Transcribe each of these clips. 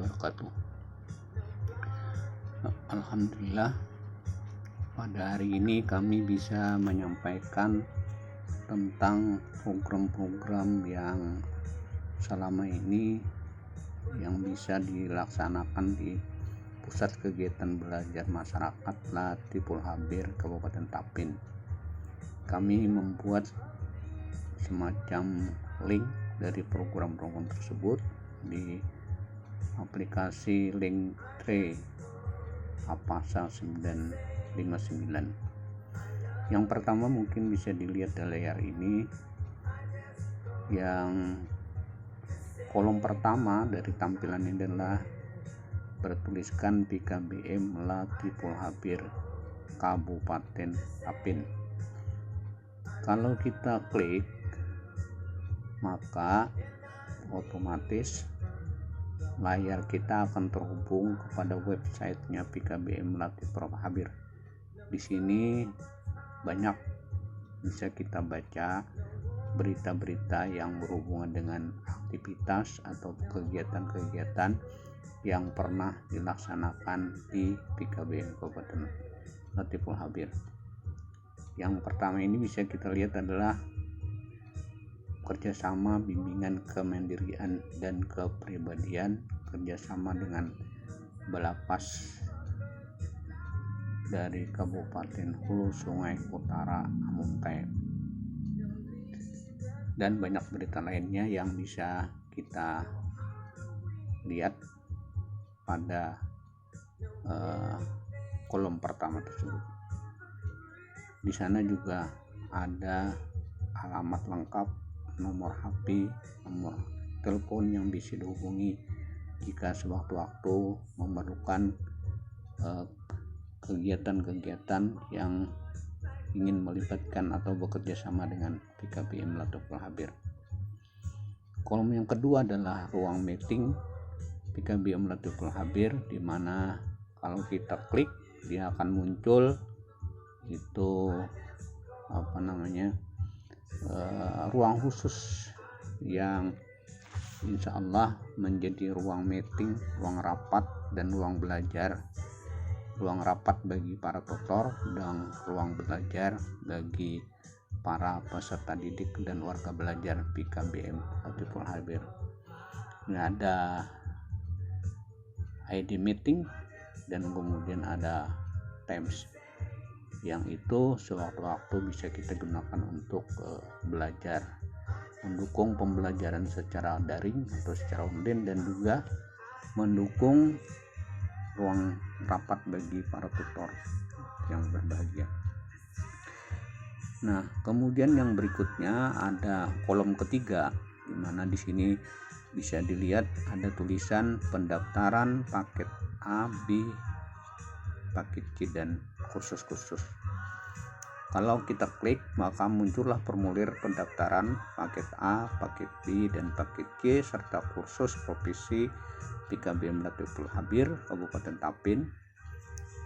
wabarakatuh. Alhamdulillah, pada hari ini kami bisa menyampaikan tentang program-program yang selama ini yang bisa dilaksanakan di Pusat Kegiatan Belajar Masyarakat Latiful Khabir Kabupaten Tapin. Kami membuat semacam link dari program-program tersebut di aplikasi Linktree Apasa 959. Yang pertama mungkin bisa dilihat di layar ini, yang kolom pertama dari tampilan ini adalah bertuliskan PKBM Latiful Khabir Kabupaten Tapin. Kalau kita klik, maka otomatis layar kita akan terhubung kepada websitenya PKBM Latiful Khabir. Di sini banyak bisa kita baca berita-berita yang berhubungan dengan aktivitas atau kegiatan-kegiatan yang pernah dilaksanakan di PKBM Kabupaten Latiful Khabir. Yang pertama ini bisa kita lihat adalah kerjasama bimbingan kemandirian dan kepribadian kerjasama dengan Balapas dari Kabupaten Hulu Sungai Utara Amuntai, dan banyak berita lainnya yang bisa kita lihat pada kolom pertama tersebut. Di sana juga ada alamat lengkap, nomor HP, nomor telepon yang bisa dihubungi jika sewaktu-waktu memerlukan kegiatan-kegiatan yang ingin melibatkan atau bekerja sama dengan PKBM Latiful Khabir. Kolom yang kedua adalah ruang meeting PKBM Latiful Khabir, di mana kalau kita klik dia akan muncul itu ruang khusus yang insya Allah menjadi ruang meeting, ruang rapat dan ruang belajar. Ruang rapat bagi para tutor dan ruang belajar bagi para peserta didik dan warga belajar PKBM Latiful Khabir. Ini ada ID meeting dan kemudian ada Teams, yang itu sewaktu-waktu bisa kita gunakan untuk belajar, mendukung pembelajaran secara daring atau secara online, dan juga mendukung ruang rapat bagi para tutor yang berbahagia. Nah, kemudian yang berikutnya ada kolom ketiga, di mana di sini bisa dilihat ada tulisan pendaftaran paket A, B, paket C dan khusus-khusus. Kalau kita klik, maka muncullah formulir pendaftaran paket A, paket B, dan paket C serta kursus profesi PKBM Latiful Khabir Kabupaten Tapin,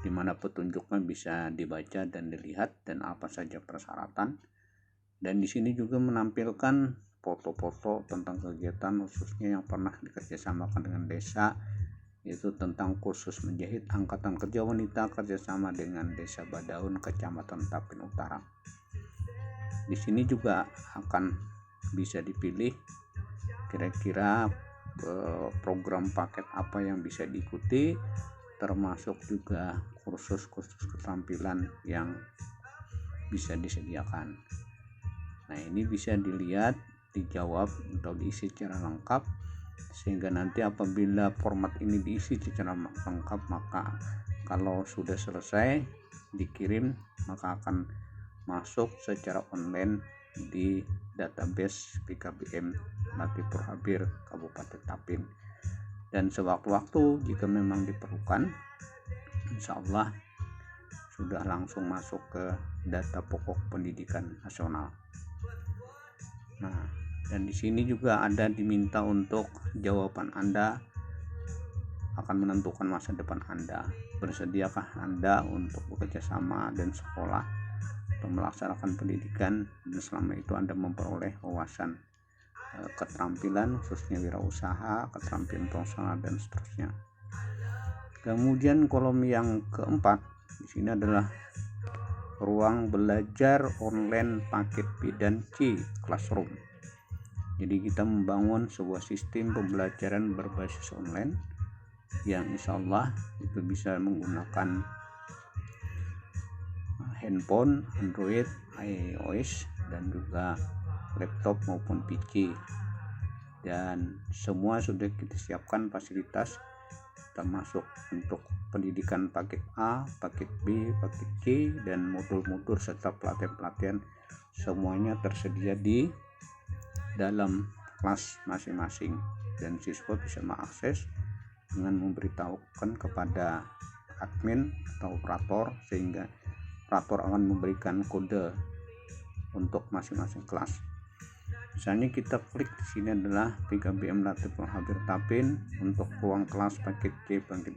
di mana petunjuknya bisa dibaca dan dilihat dan apa saja persyaratan. Dan di sini juga menampilkan foto-foto tentang kegiatan khususnya yang pernah dikerjasamakan dengan desa, yaitu tentang kursus menjahit angkatan kerja wanita kerjasama dengan Desa Badaun, Kecamatan Tapin Utara. Di sini juga akan bisa dipilih kira-kira program paket apa yang bisa diikuti, termasuk juga kursus-kursus keterampilan yang bisa disediakan. Nah, ini bisa dilihat, dijawab atau diisi secara lengkap, sehingga nanti apabila format ini diisi secara lengkap, maka kalau sudah selesai dikirim maka akan masuk secara online di database PKBM Latiful Khabir Kabupaten Tapin. Dan sewaktu-waktu jika memang diperlukan, insya Allah sudah langsung masuk ke data pokok pendidikan nasional. Nah, dan di sini juga ada diminta untuk jawaban Anda akan menentukan masa depan Anda. Bersediakah Anda untuk bekerja sama dan sekolah atau melaksanakan pendidikan, dan selama itu Anda memperoleh wawasan keterampilan khususnya wirausaha, keterampilan profesional dan seterusnya. Kemudian kolom yang keempat di sini adalah ruang belajar online paket B dan C Classroom. Jadi kita membangun sebuah sistem pembelajaran berbasis online yang insya Allah itu bisa menggunakan handphone, Android, iOS, dan juga laptop maupun PC. Dan semua sudah kita siapkan fasilitas termasuk untuk pendidikan paket A, paket B, paket C, dan modul-modul serta pelatihan-pelatihan semuanya tersedia di dalam kelas masing-masing, dan siswa bisa mengakses dengan memberitahukan kepada admin atau operator, sehingga operator akan memberikan kode untuk masing-masing kelas. Misalnya kita klik di sini adalah PKBM Latif Habir Tapin untuk ruang kelas paket C Bangkit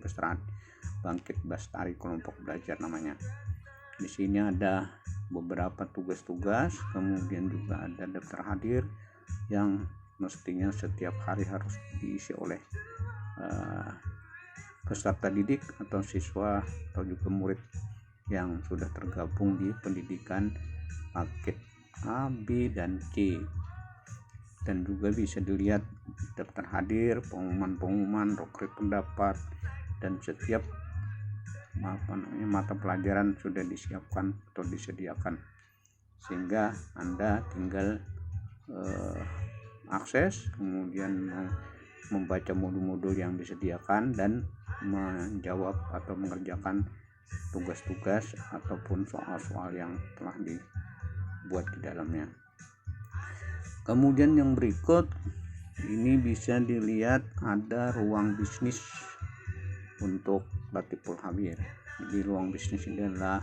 Bestari kelompok belajar namanya. Di sini ada beberapa tugas-tugas, kemudian juga ada daftar hadir yang mestinya setiap hari harus diisi oleh peserta didik atau siswa atau juga murid yang sudah tergabung di pendidikan paket A, B, dan C. Dan juga bisa dilihat daftar hadir, pengumuman, rokret pendapat, dan setiap mata pelajaran sudah disiapkan atau disediakan, sehingga Anda tinggal akses, kemudian membaca modul-modul yang disediakan dan menjawab atau mengerjakan tugas-tugas ataupun soal-soal yang telah dibuat di dalamnya. Kemudian yang berikut ini bisa dilihat ada ruang bisnis untuk Latiful Habir. Jadi ruang bisnis ini adalah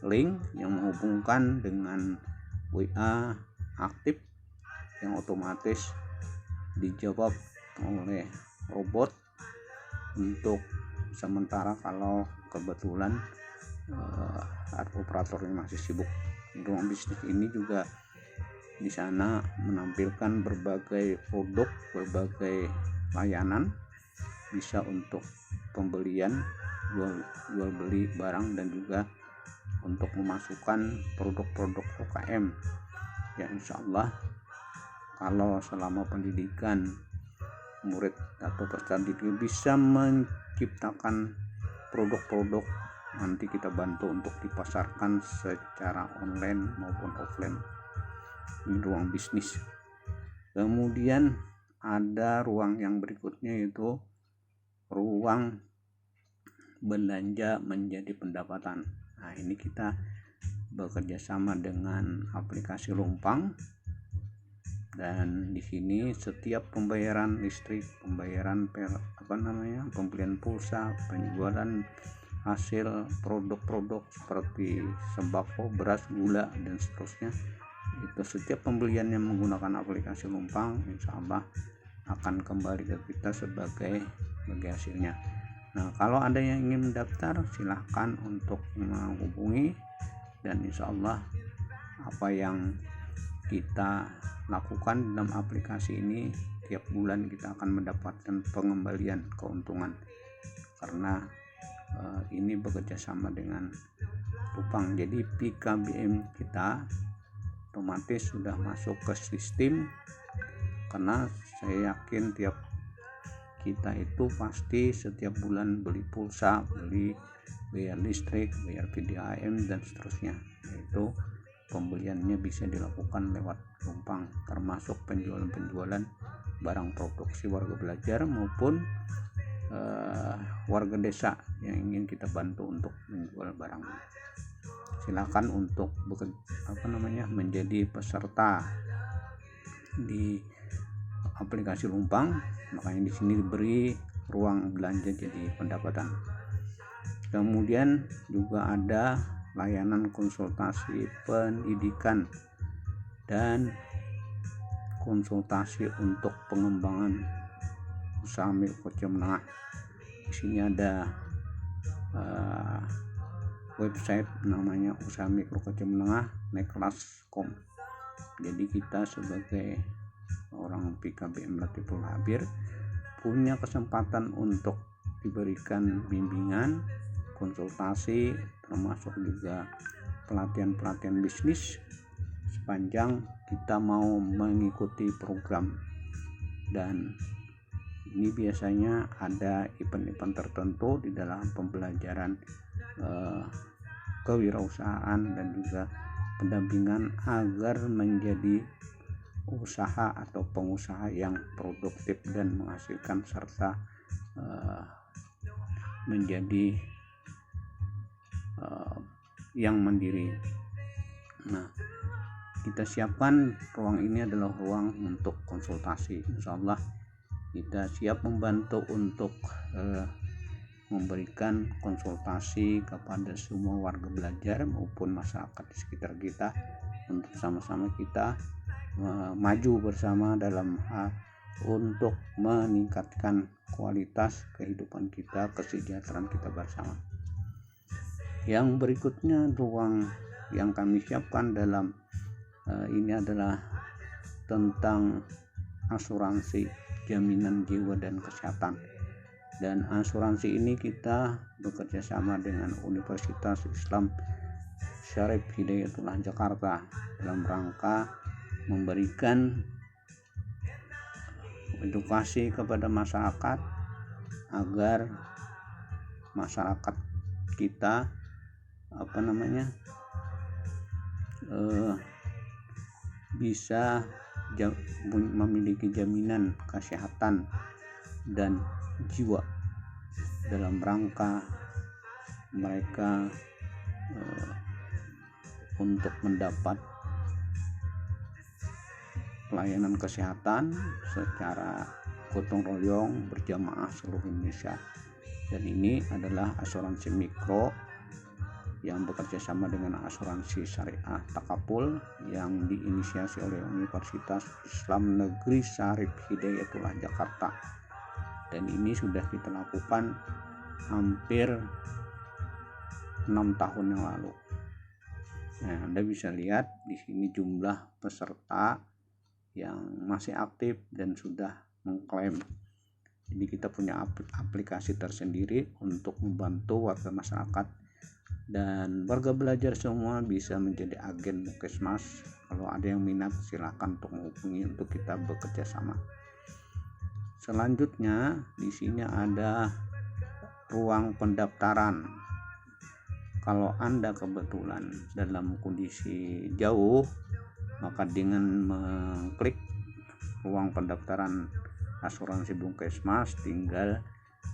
link yang menghubungkan dengan WA aktif yang otomatis dijawab oleh robot untuk sementara kalau kebetulan operatornya masih sibuk. Ruang bisnis ini juga di sana menampilkan berbagai produk, berbagai layanan, bisa untuk pembelian, jual beli barang, dan juga untuk memasukkan produk-produk UKM. Ya insya Allah kalau selama pendidikan murid atau peserta didik bisa menciptakan produk-produk, nanti kita bantu untuk dipasarkan secara online maupun offline. Ini ruang bisnis. Kemudian ada ruang yang berikutnya, yaitu ruang belanja menjadi pendapatan. Nah, ini kita bekerja sama dengan aplikasi Lumpang, dan di sini setiap pembayaran listrik, pembayaran pembelian pulsa, penjualan hasil produk-produk seperti sembako, beras, gula, dan seterusnya, itu setiap pembelian yang menggunakan aplikasi Lumpang insya Allah akan kembali ke kita sebagai hasilnya. Nah, kalau ada yang ingin mendaftar silahkan untuk menghubungi, dan insya Allah apa yang kita lakukan dalam aplikasi ini tiap bulan kita akan mendapatkan pengembalian keuntungan, karena ini bekerja sama dengan Lumpang. Jadi PKBM kita otomatis sudah masuk ke sistem, karena saya yakin tiap kita itu pasti setiap bulan beli pulsa, bayar listrik, bayar PDAM, dan seterusnya. Itu pembeliannya bisa dilakukan lewat Lumpang, termasuk penjualan barang produksi warga belajar maupun warga desa yang ingin kita bantu untuk menjual barang. Silakan untuk menjadi peserta di aplikasi Lumpang. Makanya di sini diberi ruang belanja jadi pendapatan. Kemudian juga ada layanan konsultasi pendidikan dan konsultasi untuk pengembangan usaha mikro kecil menengah. Di sini ada website namanya usaha mikro kecil menengah neklas.com. Jadi kita sebagai orang PKBM Latiful Khabir punya kesempatan untuk diberikan bimbingan, konsultasi, termasuk juga pelatihan bisnis sepanjang kita mau mengikuti program. Dan ini biasanya ada event-event tertentu di dalam pembelajaran kewirausahaan dan juga pendampingan agar menjadi usaha atau pengusaha yang produktif dan menghasilkan serta menjadi yang mandiri. Nah, kita siapkan ruang ini adalah ruang untuk konsultasi. Insya Allah kita siap membantu untuk memberikan konsultasi kepada semua warga belajar maupun masyarakat di sekitar kita untuk sama-sama kita maju bersama dalam hal untuk meningkatkan kualitas kehidupan kita, kesejahteraan kita bersama. Yang berikutnya, ruang yang kami siapkan dalam ini adalah tentang asuransi jaminan jiwa dan kesehatan. Dan asuransi ini kita bekerja sama dengan Universitas Islam Syarif Hidayatullah Jakarta dalam rangka memberikan edukasi kepada masyarakat agar masyarakat kita bisa memiliki jaminan kesehatan dan jiwa dalam rangka mereka untuk mendapat pelayanan kesehatan secara gotong royong berjamaah seluruh Indonesia. Dan ini adalah asuransi mikro yang bekerja sama dengan asuransi syariah Takaful yang diinisiasi oleh Universitas Islam Negeri Syarif Hidayatullah Jakarta. Dan ini sudah kita lakukan hampir 6 tahun yang lalu. Nah, Anda bisa lihat di sini jumlah peserta yang masih aktif dan sudah mengklaim. Jadi kita punya aplikasi tersendiri untuk membantu warga masyarakat dan warga belajar semua bisa menjadi agen Mukesmas. Kalau ada yang minat silakan untuk menghubungi untuk kita bekerja sama. Selanjutnya di sini ada ruang pendaftaran. Kalau Anda kebetulan dalam kondisi jauh, maka dengan mengklik ruang pendaftaran asuransi Bungkesmas tinggal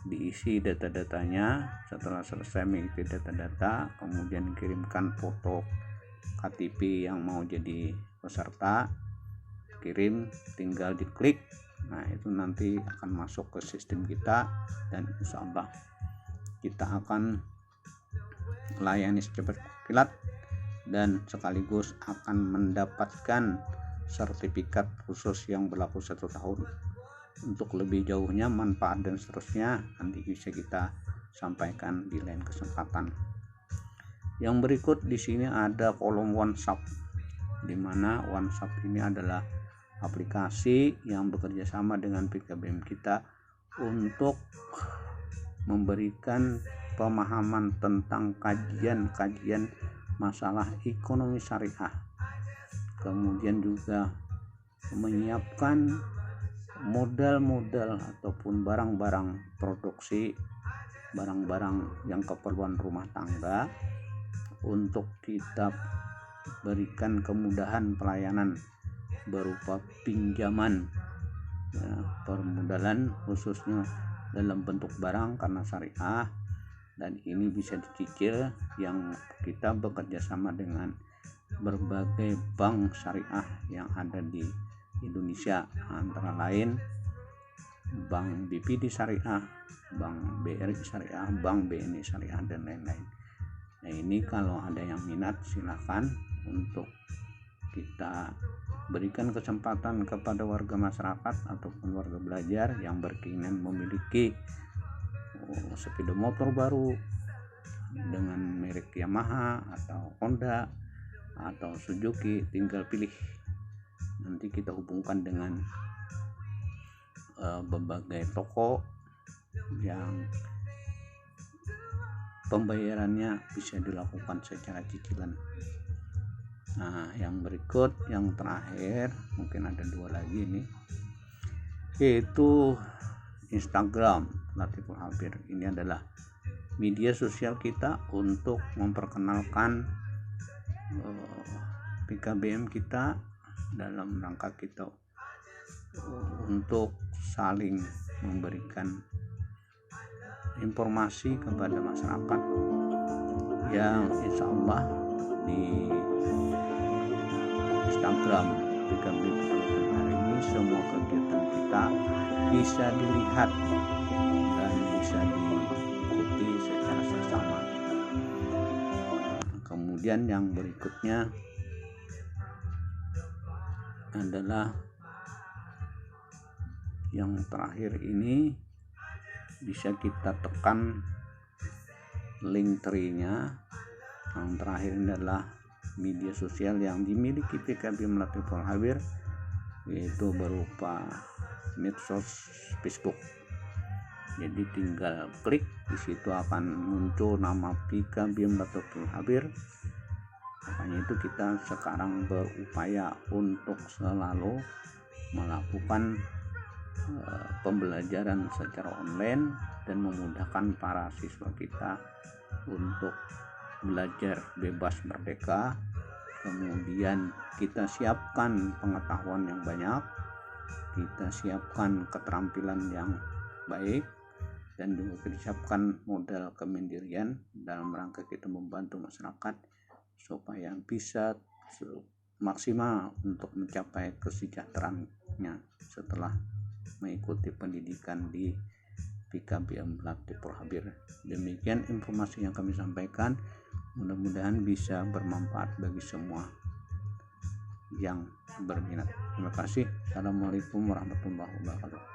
diisi data-datanya. Setelah selesai mengisi data-data, kemudian kirimkan foto KTP yang mau jadi peserta, kirim, tinggal diklik. Nah, itu nanti akan masuk ke sistem kita dan insya Allah kita akan layani secepat kilat dan sekaligus akan mendapatkan sertifikat khusus yang berlaku 1 tahun. Untuk lebih jauhnya manfaat dan seterusnya nanti bisa kita sampaikan di lain kesempatan. Yang berikut di sini ada kolom WhatsApp, di mana WhatsApp ini adalah aplikasi yang bekerja sama dengan PKBM kita untuk memberikan pemahaman tentang kajian masalah ekonomi syariah. Kemudian juga menyiapkan modal ataupun barang-barang produksi, barang-barang yang keperluan rumah tangga untuk kita berikan kemudahan pelayanan berupa pinjaman, permodalan khususnya dalam bentuk barang karena syariah, dan ini bisa dicicil yang kita bekerja sama dengan berbagai bank syariah yang ada di Indonesia, antara lain Bank BPD Syariah, Bank BRI Syariah, Bank BNI Syariah, dan lain-lain. Nah, ini kalau ada yang minat silakan untuk kita berikan kesempatan kepada warga masyarakat ataupun warga belajar yang berkeinginan memiliki sepeda motor baru dengan merek Yamaha atau Honda atau Suzuki, tinggal pilih nanti kita hubungkan dengan berbagai toko yang pembayarannya bisa dilakukan secara cicilan. Nah, yang berikut, yang terakhir, mungkin ada 2 lagi nih, yaitu Instagram Latiful Khabir. Ini adalah media sosial kita untuk memperkenalkan PKBM kita dalam rangka kita untuk saling memberikan informasi kepada masyarakat yang insya Allah di Instagram PKBM hari ini semua kegiatan kita bisa dilihat dan bisa diikuti secara seksama. Kemudian yang berikutnya adalah yang terakhir ini, bisa kita tekan link tree-nya. Yang terakhir ini adalah media sosial yang dimiliki PKBM Latiful Khabir, yaitu berupa medsos Facebook. Jadi tinggal klik, di situ akan muncul nama PKBM Latiful Khabir. Makanya itu kita sekarang berupaya untuk selalu melakukan pembelajaran secara online dan memudahkan para siswa kita untuk belajar bebas merdeka. Kemudian kita siapkan pengetahuan yang banyak, kita siapkan keterampilan yang baik, dan juga kita siapkan modal kemandirian dalam rangka kita membantu masyarakat supaya bisa maksimal untuk mencapai kesejahteraannya setelah mengikuti pendidikan di PKBM Latiful Khabir. Demikian informasi yang kami sampaikan, mudah-mudahan bisa bermanfaat bagi semua yang berminat. Terima kasih. Assalamualaikum warahmatullahi wabarakatuh.